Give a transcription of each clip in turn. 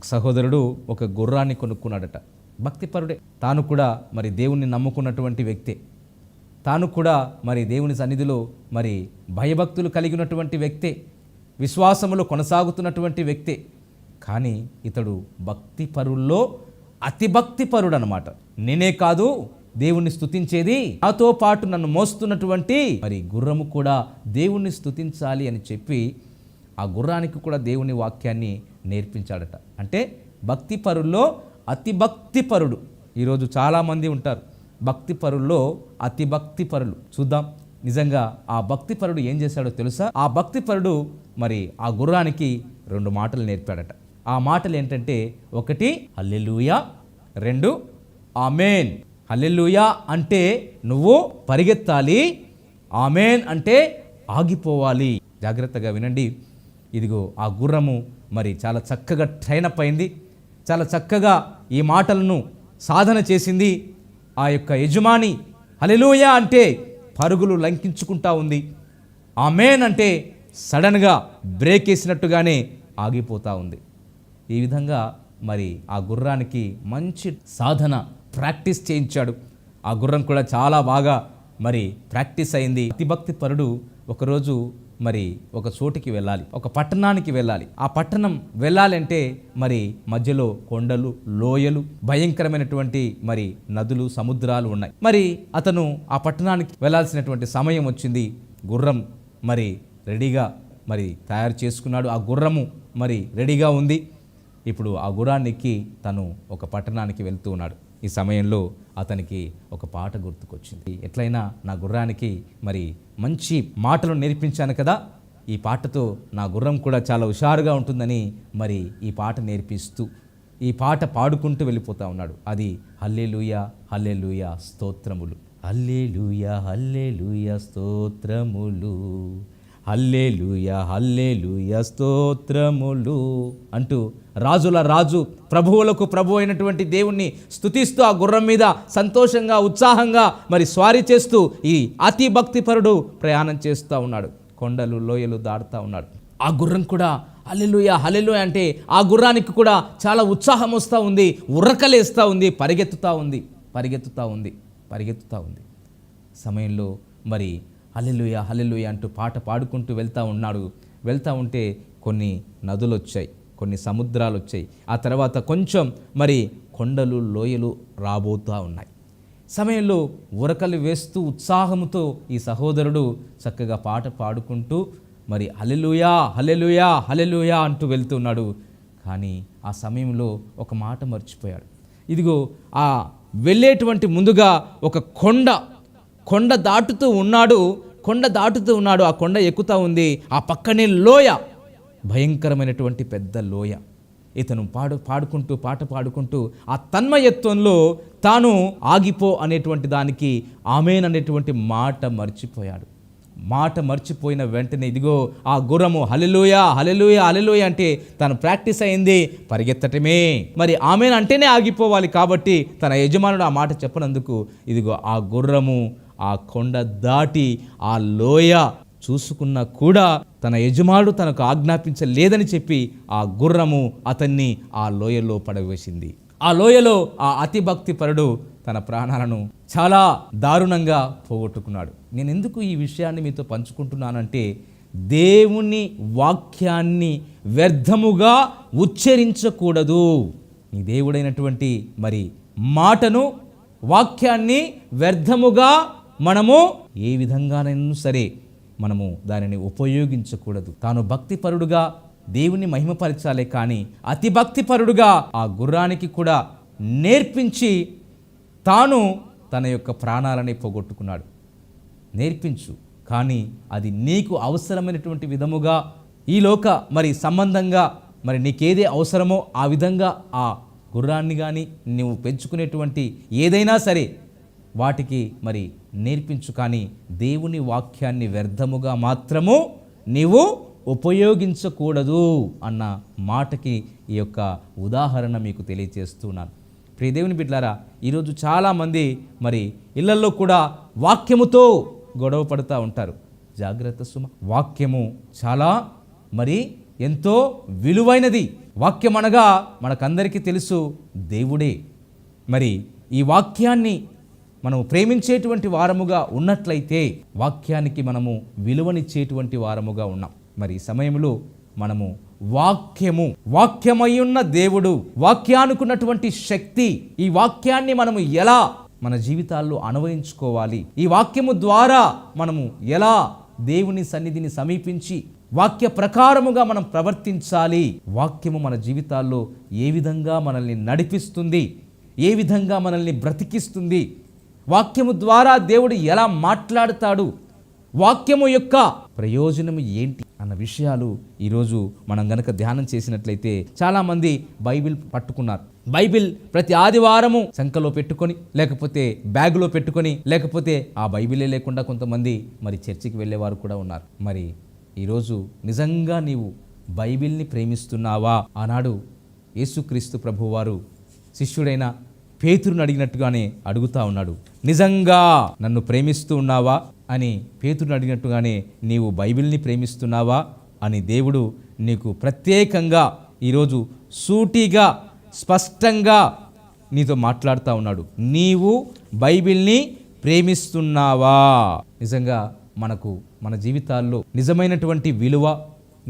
సహోదరుడు ఒక గుర్రాన్ని కొనుక్కున్నాడట. భక్తిపరుడే, తాను కూడా మరి దేవుణ్ణి నమ్ముకున్నటువంటి వ్యక్తే, తాను కూడా మరి దేవుని సన్నిధిలో మరి భయభక్తులు కలిగినటువంటి వ్యక్తే, విశ్వాసములో కొనసాగుతున్నటువంటి వ్యక్తే. కానీ ఇతడు భక్తిపరుల్లో అతి భక్తిపరుడు అనమాట. నేనే కాదు దేవుణ్ణి స్తుతించేది, నాతో పాటు నన్ను మోస్తున్నటువంటి మరి గుర్రము కూడా దేవుణ్ణి స్తుతించాలి అని చెప్పి ఆ గుర్రానికి కూడా దేవుని వాక్యాన్ని నేర్పించాడట. అంటే భక్తిపరుల్లో అతి భక్తిపరుడు. ఈరోజు చాలామంది ఉంటారు భక్తిపరుల్లో అతి భక్తిపరులు. చూద్దాం నిజంగా ఆ భక్తిపరుడు ఏం చేశాడో తెలుసా? ఆ భక్తిపరుడు మరి ఆ గుర్రానికి 2 మాటలు నేర్పాడట. ఆ మాటలు ఏంటంటే, 1 హల్లెలూయా, 2 ఆమేన్. హల్లెలూయా అంటే నువ్వు పరిగెత్తాలి, ఆమేన్ అంటే ఆగిపోవాలి. జాగ్రత్తగా వినండి. ఇదిగో ఆ గుర్రము మరి చాలా చక్కగా ట్రైన్ అప్ అయింది, చాలా చక్కగా ఈ మాటలను సాధన చేసింది. ఆ యొక్క యజమాని హల్లెలూయా అంటే పరుగులు లంకించుకుంటా ఉంది, ఆమేన్ అంటే సడన్గా బ్రేక్ వేసినట్టుగానే ఆగిపోతూ ఉంది. ఈ విధంగా మరి ఆ గుర్రానికి మంచి సాధన ప్రాక్టీస్ చేయించాడు. ఆ గుర్రం కూడా చాలా బాగా మరి ప్రాక్టీస్ అయింది. అతిభక్తి పరుడు ఒకరోజు మరి ఒక చోటికి వెళ్ళాలి, ఒక పట్టణానికి వెళ్ళాలి. ఆ పట్టణం వెళ్ళాలంటే మరి మధ్యలో కొండలు, లోయలు, భయంకరమైనటువంటి మరి నదులు, సముద్రాలు ఉన్నాయి. మరి అతను ఆ పట్టణానికి వెళ్ళాల్సినటువంటి సమయం వచ్చింది. గుర్రం మరి రెడీగా మరి తయారు చేసుకున్నాడు. ఆ గుర్రము మరి రెడీగా ఉంది. ఇప్పుడు ఆ గుర్రాన్ని ఎక్కి తను ఒక పట్టణానికి వెళ్తూ ఉన్నాడు. ఈ సమయంలో అతనికి ఒక పాట గుర్తుకొచ్చింది. ఎట్లయినా నా గుర్రానికి మరి మంచి మాటలు నేర్పించాను కదా, ఈ పాటతో నా గుర్రం కూడా చాలా హుషారుగా ఉంటుందని మరి ఈ పాట నేర్పిస్తూ ఈ పాట పాడుకుంటూ వెళ్ళిపోతూ ఉన్నాడు. అది హల్లెలూయా హల్లెలూయా స్తోత్రములు, హల్లెలూయా హల్లెలూయా స్తోత్రములు, హల్లెలూయా హల్లెలూయా స్తోత్రములు అంటూ రాజుల రాజు, ప్రభువులకు ప్రభు అయినటువంటి దేవుణ్ణి స్తుతిస్తూ ఆ గుర్రం మీద సంతోషంగా, ఉత్సాహంగా మరి స్వారీ చేస్తూ ఈ అతి భక్తిపరుడు ప్రయాణం చేస్తూ ఉన్నాడు. కొండలు, లోయలు దాటుతూ ఉన్నాడు. ఆ గుర్రం కూడా హల్లెలూయా హల్లెలూయా అంటే ఆ గుర్రానికి కూడా చాలా ఉత్సాహం వస్తూ ఉంది, ఉర్రకలేస్తూ ఉంది, పరిగెత్తుతూ ఉంది. సమయంలో మరి హల్లెలూయా హల్లెలూయా అంటూ పాట పాడుకుంటూ వెళ్తూ ఉంటే కొన్ని నదులు వచ్చాయి, కొన్ని సముద్రాలు వచ్చాయి. ఆ తర్వాత కొంచెం మరి కొండలు, లోయలు రాబోతూ ఉన్నాయి. సమయంలో ఉరకలు వేస్తూ ఉత్సాహంతో ఈ సహోదరుడు చక్కగా పాట పాడుకుంటూ మరి హల్లెలూయా హల్లెలూయా హల్లెలూయా అంటూ వెళ్తున్నాడు. కానీ ఆ సమయంలో ఒక మాట మర్చిపోయాడు. ఇదిగో ఆ వెళ్ళేటువంటి ముందుగా ఒక కొండ దాటుతూ ఉన్నాడు. ఆ కొండ ఎక్కుతూ ఉంది. ఆ పక్కనే లోయ, భయంకరమైనటువంటి పెద్ద లోయ. ఇతను పాట పాడుకుంటూ ఆ తన్మయత్వంలో తాను ఆగిపో అనేటువంటి దానికి ఆమేన్ అనేటువంటి మాట మర్చిపోయాడు. మాట మర్చిపోయిన వెంటనే ఇదిగో ఆ గుర్రము హల్లెలూయా హల్లెలూయా హల్లెలూయా అంటే తను ప్రాక్టీస్ అయింది పరిగెత్తటమే. మరి ఆమేన్ అంటేనే ఆగిపోవాలి కాబట్టి తన యజమానుడు ఆ మాట చెప్పనందుకు ఇదిగో ఆ గుర్రము ఆ కొండ దాటి ఆ లోయ చూసుకున్నా కూడా తన యజమానుడు తనకు ఆజ్ఞాపించలేదని చెప్పి ఆ గుర్రము అతన్ని ఆ లోయలో పడవేసింది. ఆ లోయలో ఆ అతి భక్తిపరుడు తన ప్రాణాలను చాలా దారుణంగా పోగొట్టుకున్నాడు. నేను ఎందుకు ఈ విషయాన్ని మీతో పంచుకుంటున్నానంటే, దేవుని వాక్యాన్ని వ్యర్థముగా ఉచ్చరించకూడదు. నీ దేవుడైనటువంటి మరి మాటను, వాక్యాన్ని వ్యర్థముగా మనము ఏ విధంగానైనా సరే మనము దానిని ఉపయోగించకూడదు. తాను భక్తిపరుడుగా దేవుని మహిమపరచాలే కానీ అతి భక్తిపరుడుగా ఆ గుర్రానికి కూడా నేర్పించి తాను తన యొక్క ప్రాణాలని పోగొట్టుకున్నాడు. నేర్పించు, కానీ అది నీకు అవసరమైనటువంటి విధముగా ఈ లోక మరి సంబంధంగా మరి నీకేదే అవసరమో ఆ విధంగా ఆ గుర్రాన్ని కానీ నువ్వు పెంచుకునేటువంటి ఏదైనా సరే వాటికి మరి నేర్పించు, కానీ దేవుని వాక్యాన్ని వ్యర్థముగా మాత్రము నీవు ఉపయోగించకూడదు అన్న మాటకి ఈ యొక్క ఉదాహరణ మీకు తెలియజేస్తున్నాను. ప్రియ దేవుని బిడ్డలారా, ఈరోజు చాలామంది మరి ఇళ్లలో కూడా వాక్యముతో గొడవ పడుతూ ఉంటారు. జాగ్రత్త సుమ, వాక్యము చాలా మరి ఎంతో విలువైనది. వాక్యం అనగా మనకందరికీ తెలుసు దేవుడే. మరి ఈ వాక్యాన్ని మనం ప్రేమించేటువంటి వారముగా ఉన్నట్లయితే వాక్యానికి మనము విలువనిచ్చేటువంటి వారముగా ఉన్నాం. మరి ఈ సమయంలో మనము వాక్యమయ్యున్న దేవుడు, వాక్యానుకున్నటువంటి శక్తి, ఈ వాక్యాన్ని మనము ఎలా మన జీవితాల్లో అన్వయించుకోవాలి, ఈ వాక్యము ద్వారా మనము ఎలా దేవుని సన్నిధిని సమీపించి వాక్య ప్రకారముగా మనం ప్రవర్తించాలి, వాక్యము మన జీవితాల్లో ఏ విధంగా మనల్ని నడిపిస్తుంది, ఏ విధంగా మనల్ని బ్రతికిస్తుంది, వాక్యము ద్వారా దేవుడు ఎలా మాట్లాడతాడు, వాక్యము యొక్క ప్రయోజనం ఏంటి అన్న విషయాలు ఈరోజు మనం గనక ధ్యానం చేసినట్లయితే చాలామంది బైబిల్ పట్టుకున్నారు. బైబిల్ ప్రతి ఆదివారము సంకలో పెట్టుకొని, లేకపోతే బ్యాగులో పెట్టుకొని, లేకపోతే ఆ బైబిలే లేకుండా కొంతమంది మరి చర్చికి వెళ్ళేవారు కూడా ఉన్నారు. మరి ఈరోజు నిజంగా నీవు బైబిల్ని ప్రేమిస్తున్నావా? ఆనాడు యేసుక్రీస్తు ప్రభువారు శిష్యుడైన పేతురుని అడిగినట్టుగానే అడుగుతా ఉన్నాడు. నిజంగా నన్ను ప్రేమిస్తూ ఉన్నావా అని పేతురుని అడిగినట్టుగానే నీవు బైబిల్ని ప్రేమిస్తున్నావా అని దేవుడు నీకు ప్రత్యేకంగా ఈరోజు సూటిగా స్పష్టంగా నీతో మాట్లాడుతూ ఉన్నాడు. నీవు బైబిల్ని ప్రేమిస్తున్నావా? నిజంగా మనకు మన జీవితాల్లో నిజమైనటువంటి విలువ,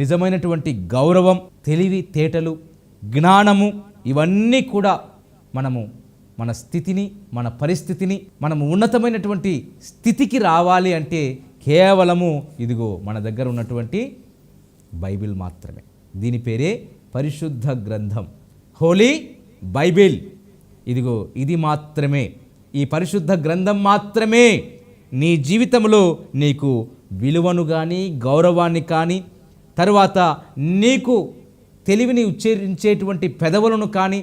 నిజమైనటువంటి గౌరవం, తెలివితేటలు, జ్ఞానము ఇవన్నీ కూడా మనము మన స్థితిని, మన పరిస్థితిని, మనము ఉన్నతమైనటువంటి స్థితికి రావాలి అంటే కేవలము ఇదిగో మన దగ్గర ఉన్నటువంటి బైబిల్ మాత్రమే. దీని పేరే పరిశుద్ధ గ్రంథం, హోలీ బైబిల్. ఇదిగో ఇది మాత్రమే, ఈ పరిశుద్ధ గ్రంథం మాత్రమే నీ జీవితంలో నీకు విలువను కానీ, గౌరవాన్ని కానీ, తరువాత నీకు తెలివిని ఉచ్చరించేటువంటి పెదవులను కానీ,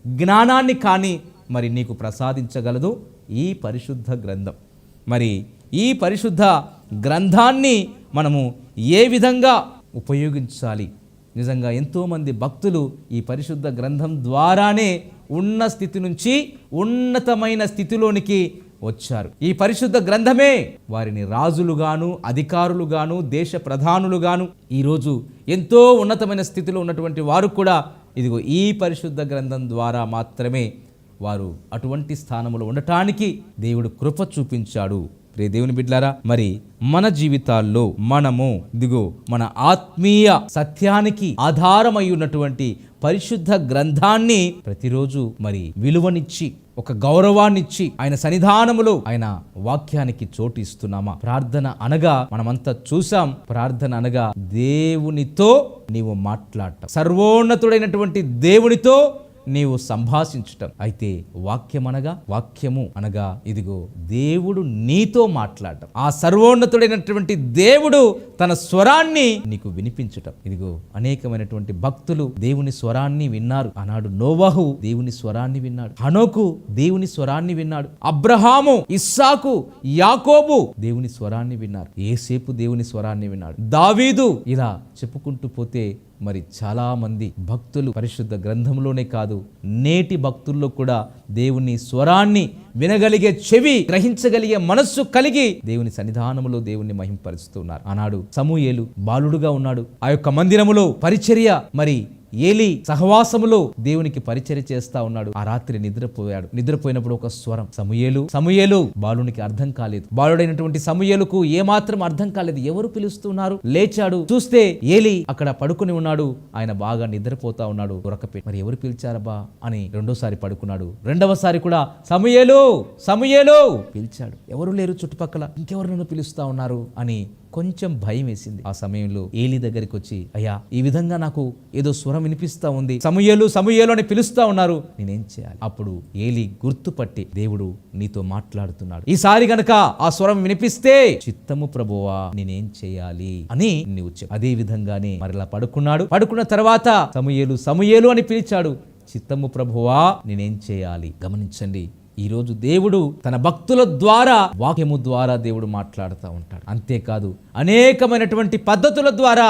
జ్ఞానాన్ని కానీ మరి నీకు ప్రసాదించగలదు ఈ పరిశుద్ధ గ్రంథం. మరి ఈ పరిశుద్ధ గ్రంథాన్ని మనము ఏ విధంగా ఉపయోగించాలి? నిజంగా ఎంతోమంది భక్తులు ఈ పరిశుద్ధ గ్రంథం ద్వారానే ఉన్న స్థితి నుంచి ఉన్నతమైన స్థితిలోనికి వచ్చారు. ఈ పరిశుద్ధ గ్రంథమే వారిని రాజులుగాను, అధికారులుగాను, దేశ ప్రధానులుగాను, ఈరోజు ఎంతో ఉన్నతమైన స్థితిలో ఉన్నటువంటి వారు కూడా ఇదిగో ఈ పరిశుద్ధ గ్రంథం ద్వారా మాత్రమే వారు అటువంటి స్థానంలో ఉండటానికి దేవుడు కృప చూపించాడు. ప్రియ దేవుని బిడ్డలారా, మరి మన జీవితాల్లో మనము ఇదిగో మన ఆత్మీయ సత్యానికి ఆధారమై ఉన్నటువంటి పరిశుద్ధ గ్రంథాన్ని ప్రతిరోజు మరి విలువనిచ్చి, ఒక గౌరవాన్నిచ్చి ఆయన సన్నిధానములో ఆయన వాక్యానికి చోటు ఇస్తున్నామా? ప్రార్థన అనగా మనమంతా చూసాం, ప్రార్థన అనగా దేవునితో నీవు మాట్లాడటం, సర్వోన్నతుడైనటువంటి దేవునితో నీవు సంభాషించటం. అయితే వాక్యము అనగా ఇదిగో దేవుడు నీతో మాట్లాడటం, ఆ సర్వోన్నతుడైనటువంటి దేవుడు తన స్వరాన్ని నీకు వినిపించటం. ఇదిగో అనేకమైనటువంటి భక్తులు దేవుని స్వరాన్ని విన్నారు. ఆనాడు నోవహు దేవుని స్వరాన్ని విన్నాడు, హనోకు దేవుని స్వరాన్ని విన్నాడు, అబ్రహాము, ఇస్సాకు, యాకోబు దేవుని స్వరాన్ని విన్నారు, యేసేపు దేవుని స్వరాన్ని విన్నాడు, దావీదు, ఇలా చెప్పుకుంటూ పోతే మరి చాలా మంది భక్తులు పరిశుద్ధ గ్రంథంలోనే కాదు నేటి భక్తుల్లో కూడా దేవుని స్వరాన్ని వినగలిగే చెవి, గ్రహించగలిగే మనస్సు కలిగి దేవుని సన్నిధానములో దేవుని మహింపరుస్తున్నారు. ఆనాడు సమూయేలు బాలుడుగా ఉన్నాడు. ఆ యొక్క మందిరములో పరిచర్య మరి ఏలీ సహవాసములో దేవునికి పరిచర్య చేస్తా ఉన్నాడు. ఆ రాత్రి నిద్రపోయాడు. నిద్రపోయినప్పుడు ఒక స్వరం, సమూయేలు సమూయేలు. బాలునికి అర్థం కాలేదు. బాలుడైనటువంటి సమూయేలుకు ఏమాత్రం అర్థం కాలేదు. ఎవరు పిలుస్తున్నారు? లేచాడు, చూస్తే ఏలీ అక్కడ పడుకుని ఉన్నాడు. ఆయన బాగా నిద్రపోతా ఉన్నాడు. దొరకపెట్టి మరి ఎవరు పిలిచారబ్బా అని రెండోసారి పడుకున్నాడు. రెండవసారి కూడా సమూయేలు సమూయేలు పిలిచాడు. ఎవరు లేరు చుట్టుపక్కల, ఇంకెవరు నన్ను పిలుస్తా ఉన్నారు అని కొంచెం భయం వేసింది. ఆ సమయంలో ఏలీ దగ్గరికి వచ్చి, అయ్యా ఈ విధంగా నాకు ఏదో స్వరం వినిపిస్తా ఉంది, సమూయేలు సమూయేలు అని పిలుస్తా ఉన్నారు, నేనేం చేయాలి? అప్పుడు ఏలీ గుర్తుపట్టి, దేవుడు నీతో మాట్లాడుతున్నాడు, ఈసారి గనక ఆ స్వరం వినిపిస్తే చిత్తము ప్రభువా నేనేం చేయాలి అని నీవు చెప్పు. అదే విధంగానే మరలా పడుకున్నాడు. పడుకున్న తర్వాత సమూయేలు సమూయేలు అని పిలిచాడు. చిత్తము ప్రభువా నేనేం చేయాలి? గమనించండి, ఈరోజు దేవుడు తన భక్తుల ద్వారా, వాక్యము ద్వారా దేవుడు మాట్లాడుతూ ఉంటాడు. అంతేకాదు అనేకమైనటువంటి పద్ధతుల ద్వారా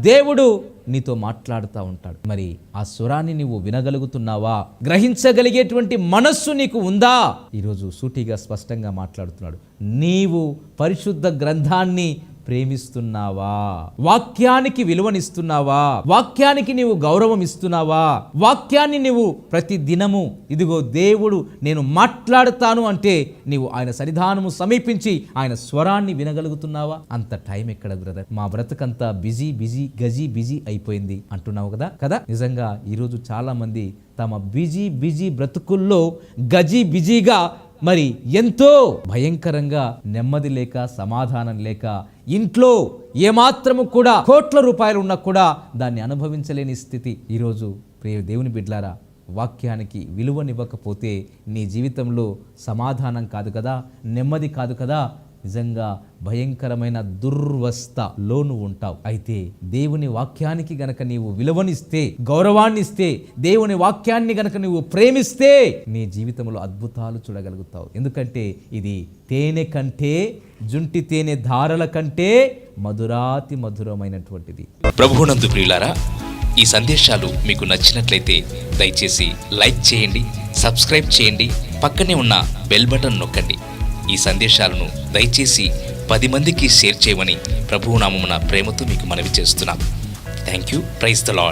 దేవుడు నీతో మాట్లాడుతూ ఉంటాడు. మరి ఆ స్వరాన్ని నీవు వినగలుగుతున్నావా? గ్రహించగలిగేటువంటి మనస్సు నీకు ఉందా? ఈరోజు సూటిగా స్పష్టంగా మాట్లాడుతున్నాడు. నీవు పరిశుద్ధ గ్రంథాన్ని ప్రేమిస్తున్నావా? వాక్యానికి విలువనిస్తున్నావా? వాక్యానికి నీవు గౌరవం ఇస్తున్నావా? వాక్యాన్ని నీవు ప్రతి దినము ఇదిగో దేవుడు నేను మాట్లాడుతాను అంటే నీవు ఆయన సన్నిధానము సమీపించి ఆయన స్వరాన్ని వినగలుగుతున్నావా? అంత టైం ఎక్కడ బ్రదర్? మా బ్రతుకంతా బిజీ బిజీ అయిపోయింది అంటున్నావు కదా. నిజంగా ఈరోజు చాలా మంది తమ బిజీ బ్రతుకుల్లో బిజీగా మరి ఎంతో భయంకరంగా నెమ్మది లేక సమాధానం లేక ఇంట్లో ఏమాత్రము కూడా కోట్ల రూపాయలు ఉన్నా కూడా దాన్ని అనుభవించలేని స్థితి. ఈరోజు ప్రియ దేవుని బిడ్డలారా, వాక్యానికి విలువనివ్వకపోతే నీ జీవితంలో సమాధానం కాదు కదా, నెమ్మది కాదు కదా, నిజంగా భయంకరమైన దుర్వస్థలో నువ్వు ఉంటావు. అయితే దేవుని వాక్యానికి గనక నీవు విలువనిస్తే, గౌరవాన్ని ఇస్తే, దేవుని వాక్యాన్ని గనక నువ్వు ప్రేమిస్తే నీ జీవితంలో అద్భుతాలు చూడగలుగుతావు. ఎందుకంటే ఇది తేనె కంటే, జుంటి తేనె ధారల కంటే మధురాతి మధురమైనటువంటిది. ప్రభువునందు ప్రియులారా, ఈ సందేశాలు మీకు నచ్చినట్లయితే దయచేసి లైక్ చేయండి, సబ్స్క్రైబ్ చేయండి, పక్కనే ఉన్న బెల్ బటన్ నొక్కండి. ఈ సందేశాలను దయచేసి 10 మందికి షేర్ చేయమని ప్రభువు నామమున ప్రేమతో మీకు మనవి చేస్తున్నాం. Thank you. Praise the lord.